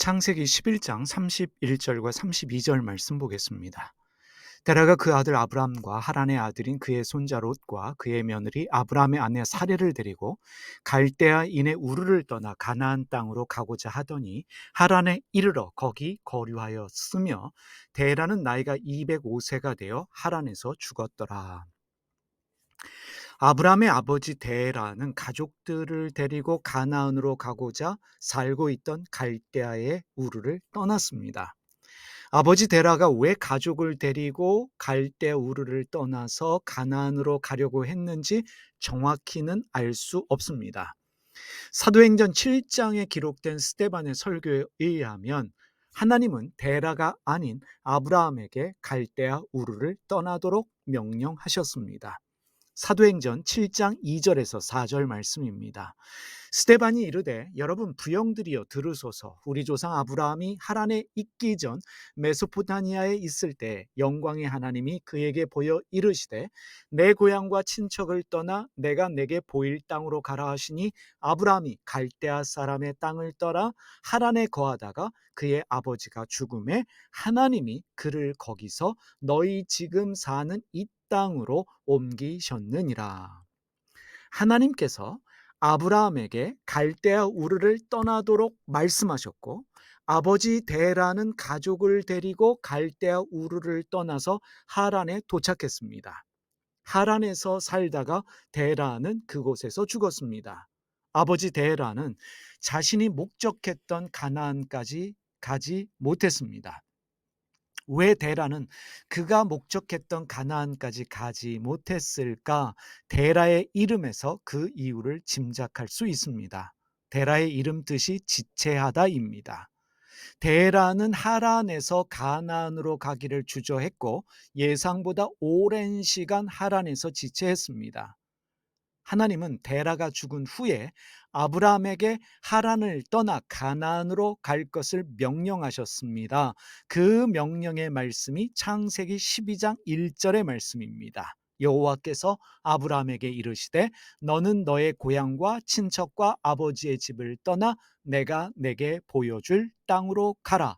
창세기 11장 31절과 32절 말씀 보겠습니다. 데라가 그 아들 아브람과 하란의 아들인 그의 손자 롯과 그의 며느리 아브람의 아내 사레를 데리고 갈대아인의 우르를 떠나 가나안 땅으로 가고자 하더니 하란에 이르러 거기 거류하였으며 데라는 나이가 205세가 되어 하란에서 죽었더라. 아브람의 아버지 데라는 가족들을 데리고 가나안으로 가고자 살고 있던 갈대아의 우르를 떠났습니다. 아버지 데라가 왜 가족을 데리고 갈대아 우르를 떠나서 가나안으로 가려고 했는지 정확히는 알 수 없습니다. 사도행전 7장에 기록된 스데반의 설교에 의하면 하나님은 데라가 아닌 아브라함에게 갈대아 우르를 떠나도록 명령하셨습니다. 사도행전 7장 2절에서 4절 말씀입니다. 스데반이 이르되 여러분 부영들이여 들으소서. 우리 조상 아브라함이 하란에 있기 전 메소포타미아에 있을 때 영광의 하나님이 그에게 보여 이르시되 내 고향과 친척을 떠나 내가 내게 보일 땅으로 가라 하시니 아브라함이 갈대아 사람의 땅을 떠나 하란에 거하다가 그의 아버지가 죽음에 하나님이 그를 거기서 너희 지금 사는 이 땅으로 옮기셨느니라. 하나님께서 아브라함에게 갈대아 우르를 떠나도록 말씀하셨고 아버지 데라는 가족을 데리고 갈대아 우르를 떠나서 하란에 도착했습니다. 하란에서 살다가 데라는 그곳에서 죽었습니다. 아버지 데라는 자신이 목적했던 가나안까지 가지 못했습니다. 왜 데라는 그가 목적했던 가나안까지 가지 못했을까? 데라의 이름에서 그 이유를 짐작할 수 있습니다. 데라의 이름 뜻이 지체하다입니다. 데라는 하란에서 가나안으로 가기를 주저했고 예상보다 오랜 시간 하란에서 지체했습니다. 하나님은 데라가 죽은 후에 아브라함에게 하란을 떠나 가나안으로 갈 것을 명령하셨습니다. 그 명령의 말씀이 창세기 12장 1절의 말씀입니다. 여호와께서 아브라함에게 이르시되 너는 너의 고향과 친척과 아버지의 집을 떠나 내가 내게 보여줄 땅으로 가라.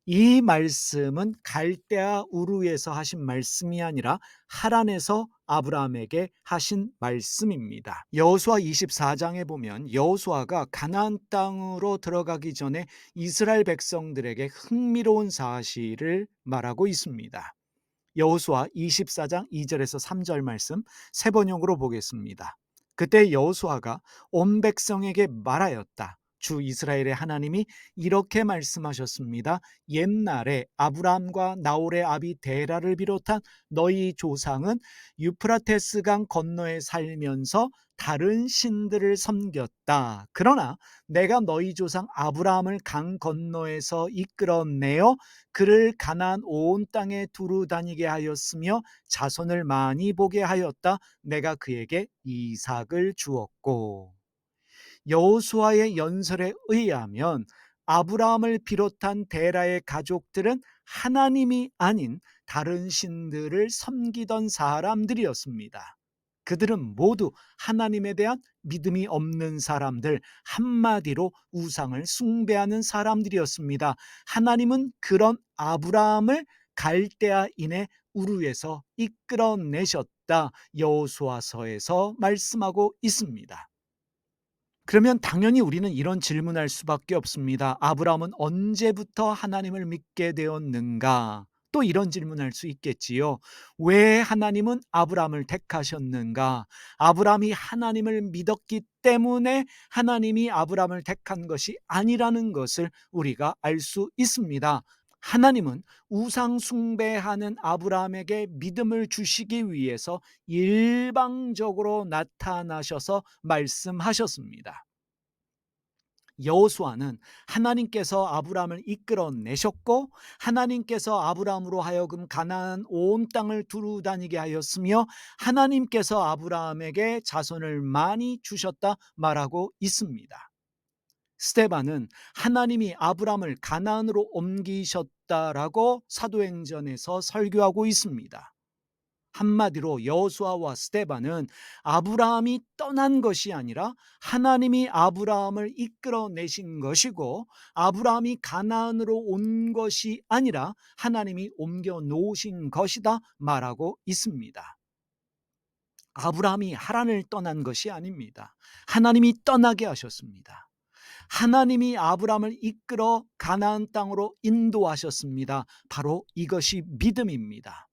이 말씀은 갈대아 우르에서 하신 말씀이 아니라 하란에서 아브라함에게 하신 말씀입니다. 여호수아 24장에 보면 여호수아가 가나안 땅으로 들어가기 전에 이스라엘 백성들에게 흥미로운 사실을 말하고 있습니다. 여호수아 24장 2절에서 3절 말씀 세 번역으로 보겠습니다. 그때 여호수아가 온 백성에게 말하였다. 주 이스라엘의 하나님이 이렇게 말씀하셨습니다. 옛날에 아브람과 나홀의 아비 데라를 비롯한 너희 조상은 유프라테스강 건너에 살면서 다른 신들을 섬겼다. 그러나 내가 너희 조상 아브라함을 강 건너에서 이끌어내어 그를 가나안 온 땅에 두루 다니게 하였으며 자손을 많이 보게 하였다. 내가 그에게 이삭을 주었고. 여호수아의 연설에 의하면 아브라함을 비롯한 데라의 가족들은 하나님이 아닌 다른 신들을 섬기던 사람들이었습니다. 그들은 모두 하나님에 대한 믿음이 없는 사람들, 한마디로 우상을 숭배하는 사람들이었습니다. 하나님은 그런 아브라함을 갈대아인의 우르에서 이끌어내셨다. 여호수아서에서 말씀하고 있습니다. 그러면 당연히 우리는 이런 질문할 수밖에 없습니다. 아브라함은 언제부터 하나님을 믿게 되었는가? 또 이런 질문할 수 있겠지요. 왜 하나님은 아브라함을 택하셨는가? 아브라함이 하나님을 믿었기 때문에 하나님이 아브라함을 택한 것이 아니라는 것을 우리가 알 수 있습니다. 하나님은 우상 숭배하는 아브라함에게 믿음을 주시기 위해서 일방적으로 나타나셔서 말씀하셨습니다. 여호수아는 하나님께서 아브라함을 이끌어내셨고 하나님께서 아브라함으로 하여금 가나안 온 땅을 두루 다니게 하였으며 하나님께서 아브라함에게 자손을 많이 주셨다 말하고 있습니다. 스데반은 하나님이 아브라함을 가나안으로 옮기셨다라고 사도행전에서 설교하고 있습니다. 한마디로 여호수아와 스데반은 아브라함이 떠난 것이 아니라 하나님이 아브라함을 이끌어내신 것이고, 아브라함이 가나안으로 온 것이 아니라 하나님이 옮겨 놓으신 것이다 말하고 있습니다. 아브라함이 하란을 떠난 것이 아닙니다. 하나님이 떠나게 하셨습니다. 하나님이 아브라함을 이끌어 가나안 땅으로 인도하셨습니다. 바로 이것이 믿음입니다.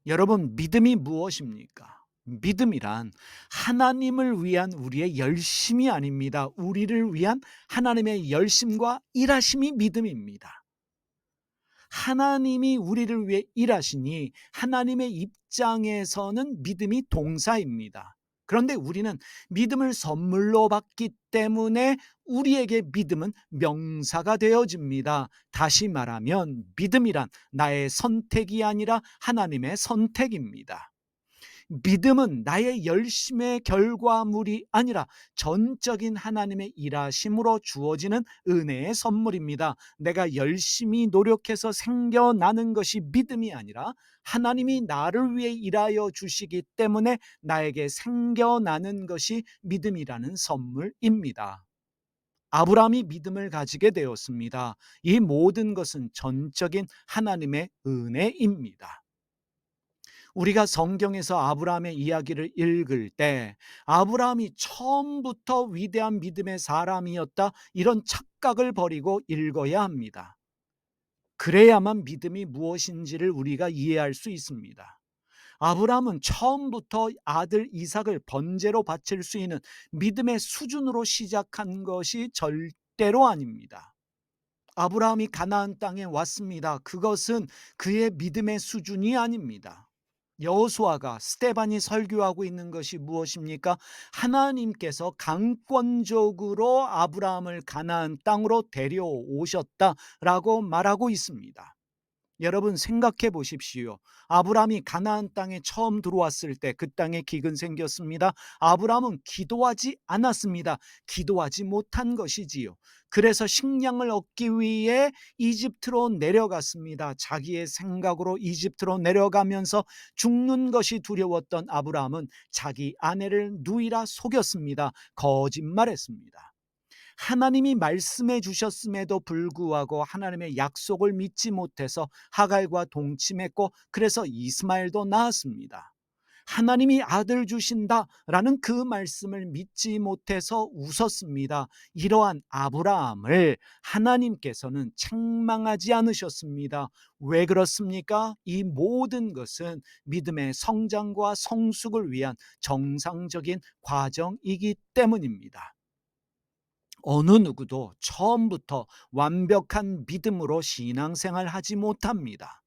여러분, 믿음이 무엇입니까? 믿음이란 하나님을 위한 우리의 열심이 아닙니다. 우리를 위한 하나님의 열심과 일하심이 믿음입니다. 하나님이 우리를 위해 일하시니 하나님의 입장에서는 믿음이 동사입니다. 그런데 우리는 믿음을 선물로 받기 때문에 우리에게 믿음은 명사가 되어집니다. 다시 말하면 믿음이란 나의 선택이 아니라 하나님의 선택입니다. 믿음은 나의 열심의 결과물이 아니라 전적인 하나님의 일하심으로 주어지는 은혜의 선물입니다. 내가 열심히 노력해서 생겨나는 것이 믿음이 아니라 하나님이 나를 위해 일하여 주시기 때문에 나에게 생겨나는 것이 믿음이라는 선물입니다. 아브라함이 믿음을 가지게 되었습니다. 이 모든 것은 전적인 하나님의 은혜입니다. 우리가 성경에서 아브라함의 이야기를 읽을 때 아브라함이 처음부터 위대한 믿음의 사람이었다, 이런 착각을 버리고 읽어야 합니다. 그래야만 믿음이 무엇인지를 우리가 이해할 수 있습니다. 아브라함은 처음부터 아들 이삭을 번제로 바칠 수 있는 믿음의 수준으로 시작한 것이 절대로 아닙니다. 아브라함이 가나안 땅에 왔습니다. 그것은 그의 믿음의 수준이 아닙니다. 여호수아가, 스데반이 설교하고 있는 것이 무엇입니까? 하나님께서 강권적으로 아브라함을 가나안 땅으로 데려오셨다라고 말하고 있습니다. 여러분, 생각해 보십시오. 아브라함이 가나안 땅에 처음 들어왔을 때 그 땅에 기근 생겼습니다. 아브라함은 기도하지 않았습니다. 기도하지 못한 것이지요. 그래서 식량을 얻기 위해 이집트로 내려갔습니다. 자기의 생각으로 이집트로 내려가면서 죽는 것이 두려웠던 아브라함은 자기 아내를 누이라 속였습니다. 거짓말했습니다. 하나님이 말씀해 주셨음에도 불구하고 하나님의 약속을 믿지 못해서 하갈과 동침했고, 그래서 이스마엘도 낳았습니다. 하나님이 아들 주신다라는 그 말씀을 믿지 못해서 웃었습니다. 이러한 아브라함을 하나님께서는 책망하지 않으셨습니다. 왜 그렇습니까? 이 모든 것은 믿음의 성장과 성숙을 위한 정상적인 과정이기 때문입니다. 어느 누구도 처음부터 완벽한 믿음으로 신앙생활 하지 못합니다.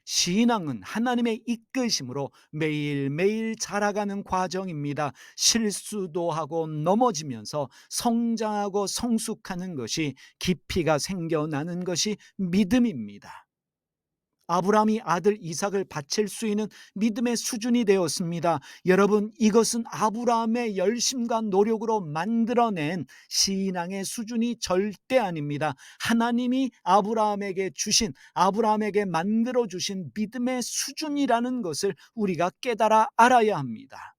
신앙은 하나님의 이끄심으로 매일매일 자라가는 과정입니다. 실수도 하고 넘어지면서 성장하고 성숙하는 것이, 깊이가 생겨나는 것이 믿음입니다. 아브라함이 아들 이삭을 바칠 수 있는 믿음의 수준이 되었습니다. 여러분, 이것은 아브라함의 열심과 노력으로 만들어낸 신앙의 수준이 절대 아닙니다. 하나님이 아브라함에게 주신, 아브라함에게 만들어 주신 믿음의 수준이라는 것을 우리가 깨달아 알아야 합니다.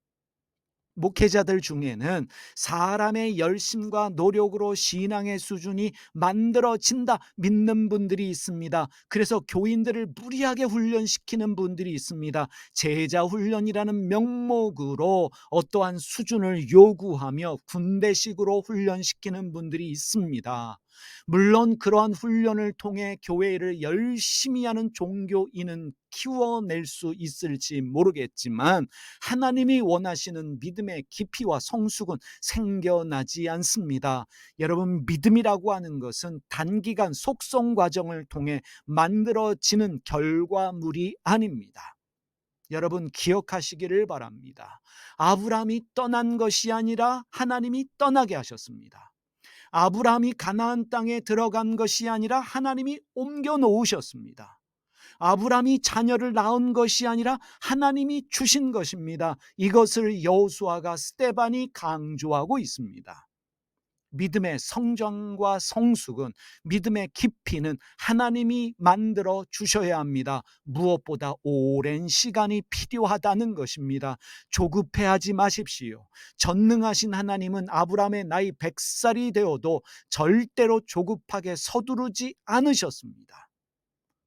목회자들 중에는 사람의 열심과 노력으로 신앙의 수준이 만들어진다 믿는 분들이 있습니다. 그래서 교인들을 무리하게 훈련시키는 분들이 있습니다. 제자 훈련이라는 명목으로 어떠한 수준을 요구하며 군대식으로 훈련시키는 분들이 있습니다. 물론 그러한 훈련을 통해 교회를 열심히 하는 종교인은 키워낼 수 있을지 모르겠지만, 하나님이 원하시는 믿음의 깊이와 성숙은 생겨나지 않습니다. 여러분, 믿음이라고 하는 것은 단기간 속성 과정을 통해 만들어지는 결과물이 아닙니다. 여러분, 기억하시기를 바랍니다. 아브라함이 떠난 것이 아니라 하나님이 떠나게 하셨습니다. 아브라함이 가나안 땅에 들어간 것이 아니라 하나님이 옮겨 놓으셨습니다. 아브라함이 자녀를 낳은 것이 아니라 하나님이 주신 것입니다. 이것을 여호수아가, 스데반이 강조하고 있습니다. 믿음의 성장과 성숙은, 믿음의 깊이는 하나님이 만들어 주셔야 합니다. 무엇보다 오랜 시간이 필요하다는 것입니다. 조급해하지 마십시오. 전능하신 하나님은 아브라함의 나이 100살이 되어도 절대로 조급하게 서두르지 않으셨습니다.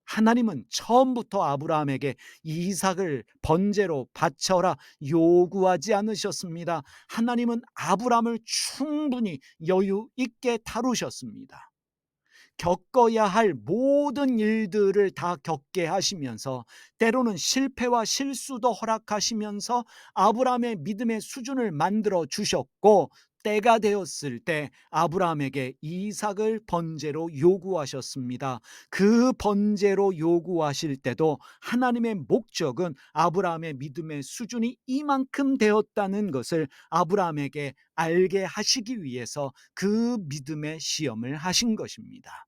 하나님은 처음부터 아브라함에게 이삭을 번제로 바쳐라 요구하지 않으셨습니다. 하나님은 아브라함을 충분히 여유 있게 다루셨습니다. 겪어야 할 모든 일들을 다 겪게 하시면서, 때로는 실패와 실수도 허락하시면서 아브라함의 믿음의 수준을 만들어 주셨고, 때가 되었을 때 아브라함에게 이삭을 번제로 요구하셨습니다. 그 번제로 요구하실 때도 하나님의 목적은 아브라함의 믿음의 수준이 이만큼 되었다는 것을 아브라함에게 알게 하시기 위해서 그 믿음의 시험을 하신 것입니다.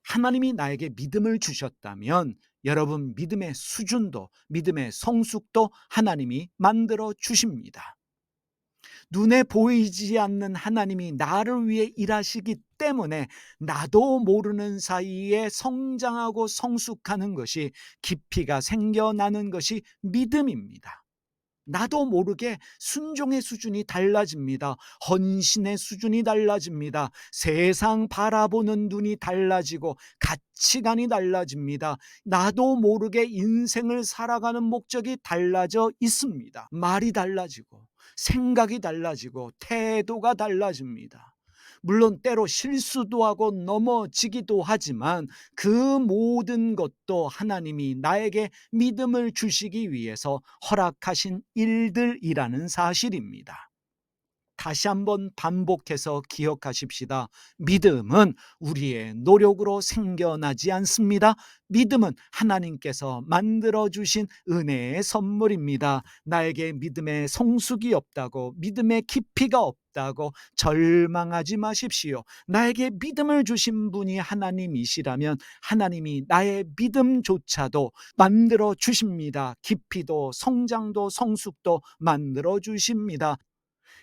하나님이 나에게 믿음을 주셨다면 여러분 믿음의 수준도, 믿음의 성숙도 하나님이 만들어 주십니다. 눈에 보이지 않는 하나님이 나를 위해 일하시기 때문에 나도 모르는 사이에 성장하고 성숙하는 것이, 깊이가 생겨나는 것이 믿음입니다. 나도 모르게 순종의 수준이 달라집니다. 헌신의 수준이 달라집니다. 세상 바라보는 눈이 달라지고 가치관이 달라집니다. 나도 모르게 인생을 살아가는 목적이 달라져 있습니다. 말이 달라지고 생각이 달라지고 태도가 달라집니다. 물론 때로 실수도 하고 넘어지기도 하지만 그 모든 것도 하나님이 나에게 믿음을 주시기 위해서 허락하신 일들이라는 사실입니다. 다시 한번 반복해서 기억하십시다. 믿음은 우리의 노력으로 생겨나지 않습니다. 믿음은 하나님께서 만들어주신 은혜의 선물입니다. 나에게 믿음의 성숙이 없다고, 믿음의 깊이가 없다고 절망하지 마십시오. 나에게 믿음을 주신 분이 하나님이시라면 하나님이 나의 믿음조차도 만들어 주십니다. 깊이도 성장도 성숙도 만들어 주십니다.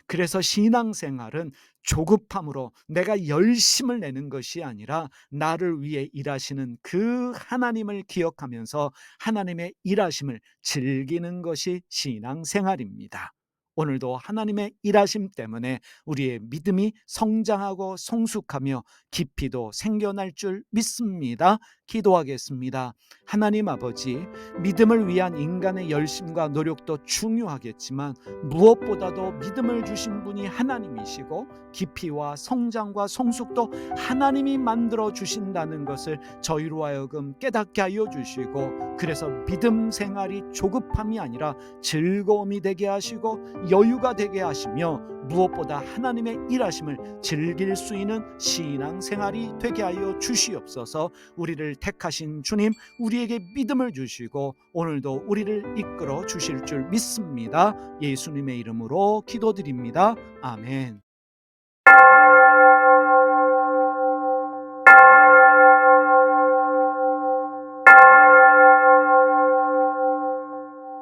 그래서 신앙생활은 조급함으로 내가 열심을 내는 것이 아니라 나를 위해 일하시는 그 하나님을 기억하면서 하나님의 일하심을 즐기는 것이 신앙생활입니다. 오늘도 하나님의 일하심 때문에 우리의 믿음이 성장하고 성숙하며 깊이도 생겨날 줄 믿습니다. 기도하겠습니다. 하나님 아버지, 믿음을 위한 인간의 열심과 노력도 중요하겠지만 무엇보다도 믿음을 주신 분이 하나님이시고 깊이와 성장과 성숙도 하나님이 만들어 주신다는 것을 저희로 하여금 깨닫게 하여 주시고, 그래서 믿음 생활이 조급함이 아니라 즐거움이 되게 하시고 여유가 되게 하시며 무엇보다 하나님의 일하심을 즐길 수 있는 신앙생활이 되게 하여 주시옵소서. 우리를 택하신 주님, 우리에게 믿음을 주시고 오늘도 우리를 이끌어 주실 줄 믿습니다. 예수님의 이름으로 기도드립니다. 아멘.